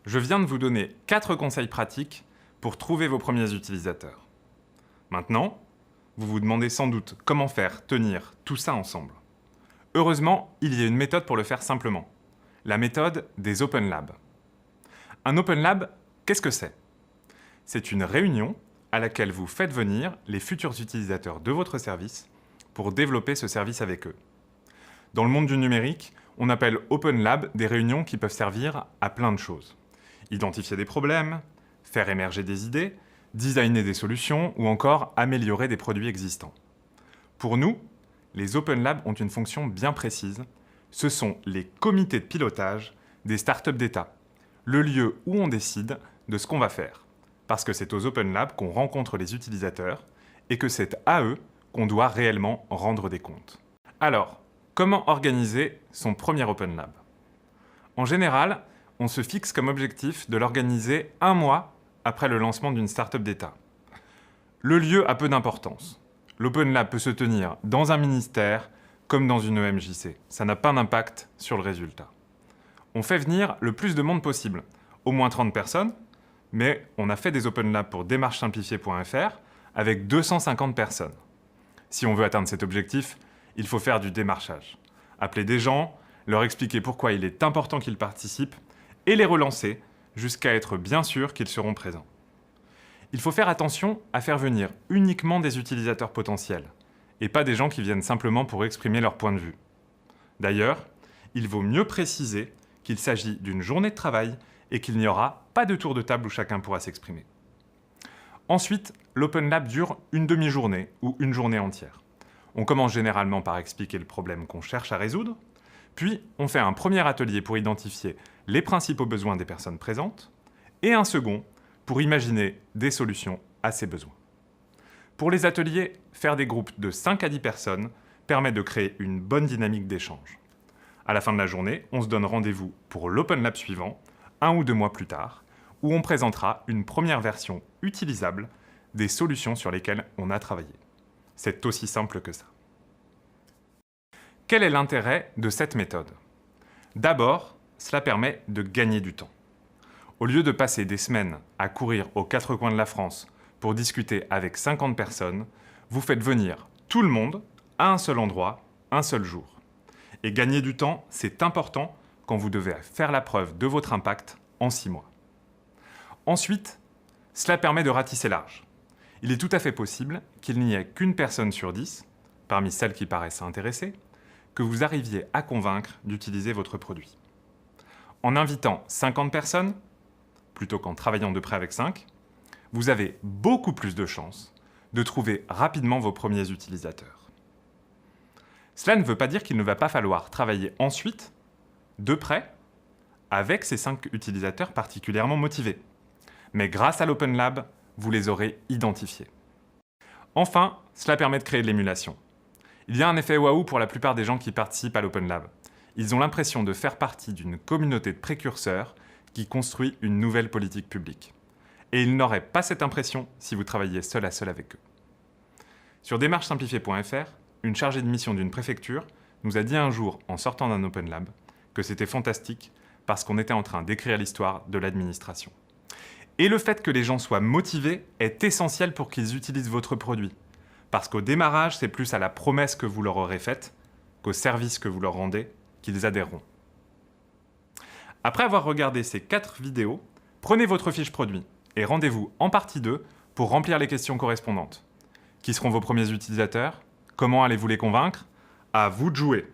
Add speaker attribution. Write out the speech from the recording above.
Speaker 1: Je viens de vous donner 4 conseils pratiques pour trouver vos premiers utilisateurs. Maintenant, vous vous demandez sans doute comment faire tenir tout ça ensemble. Heureusement, il y a une méthode pour le faire simplement. La méthode des Open Labs. Un Open Lab, qu'est-ce que c'est? C'est une réunion à laquelle vous faites venir les futurs utilisateurs de votre service pour développer ce service avec eux. Dans le monde du numérique, on appelle Open Lab des réunions qui peuvent servir à plein de choses. Identifier des problèmes, faire émerger des idées, designer des solutions ou encore améliorer des produits existants. Pour nous, les Open Labs ont une fonction bien précise. Ce sont les comités de pilotage des startups d'État, le lieu où on décide de ce qu'on va faire. Parce que c'est aux Open Labs qu'on rencontre les utilisateurs et que c'est à eux qu'on doit réellement rendre des comptes. Alors, comment organiser son premier Open Lab? En général, on se fixe comme objectif de l'organiser 1 mois après le lancement d'une startup d'État. Le lieu a peu d'importance. L'Open Lab peut se tenir dans un ministère comme dans une EMJC. Ça n'a pas d'impact sur le résultat. On fait venir le plus de monde possible, au moins 30 personnes, mais on a fait des Open Labs pour démarchesimplifiée.fr avec 250 personnes. Si on veut atteindre cet objectif, il faut faire du démarchage. Appeler des gens, leur expliquer pourquoi il est important qu'ils participent et les relancer jusqu'à être bien sûr qu'ils seront présents. Il faut faire attention à faire venir uniquement des utilisateurs potentiels et pas des gens qui viennent simplement pour exprimer leur point de vue. D'ailleurs, il vaut mieux préciser qu'il s'agit d'une journée de travail et qu'il n'y aura pas de tour de table où chacun pourra s'exprimer. Ensuite, l'Open Lab dure une demi-journée ou une journée entière. On commence généralement par expliquer le problème qu'on cherche à résoudre, puis on fait un premier atelier pour identifier les principaux besoins des personnes présentes, et un second pour imaginer des solutions à ces besoins. Pour les ateliers, faire des groupes de 5 à 10 personnes permet de créer une bonne dynamique d'échange. À la fin de la journée, on se donne rendez-vous pour l'Open Lab suivant, 1 ou 2 mois plus tard, où on présentera une première version utilisable des solutions sur lesquelles on a travaillé. C'est aussi simple que ça. Quel est l'intérêt de cette méthode? D'abord, cela permet de gagner du temps. Au lieu de passer des semaines à courir aux 4 coins de la France pour discuter avec 50 personnes, vous faites venir tout le monde à un seul endroit, un seul jour. Et gagner du temps, c'est important quand vous devez faire la preuve de votre impact en 6 mois. Ensuite, cela permet de ratisser large. Il est tout à fait possible qu'il n'y ait qu'une personne sur 10, parmi celles qui paraissent intéressées, que vous arriviez à convaincre d'utiliser votre produit. En invitant 50 personnes, plutôt qu'en travaillant de près avec 5, vous avez beaucoup plus de chances de trouver rapidement vos premiers utilisateurs. Cela ne veut pas dire qu'il ne va pas falloir travailler ensuite, de près, avec ces 5 utilisateurs particulièrement motivés. Mais grâce à l'Open Lab, vous les aurez identifiés. Enfin, cela permet de créer de l'émulation. Il y a un effet waouh pour la plupart des gens qui participent à l'Open Lab. Ils ont l'impression de faire partie d'une communauté de précurseurs qui construit une nouvelle politique publique. Et ils n'auraient pas cette impression si vous travailliez seul à seul avec eux. Sur démarchesimplifiée.fr, une chargée de mission d'une préfecture nous a dit un jour, en sortant d'un Open Lab, que c'était fantastique parce qu'on était en train d'écrire l'histoire de l'administration. Et le fait que les gens soient motivés est essentiel pour qu'ils utilisent votre produit. Parce qu'au démarrage, c'est plus à la promesse que vous leur aurez faite qu'au service que vous leur rendez qu'ils adhéreront. Après avoir regardé ces 4 vidéos, prenez votre fiche produit et rendez-vous en partie 2 pour remplir les questions correspondantes. Qui seront vos premiers utilisateurs? Comment allez-vous les convaincre? À vous de jouer!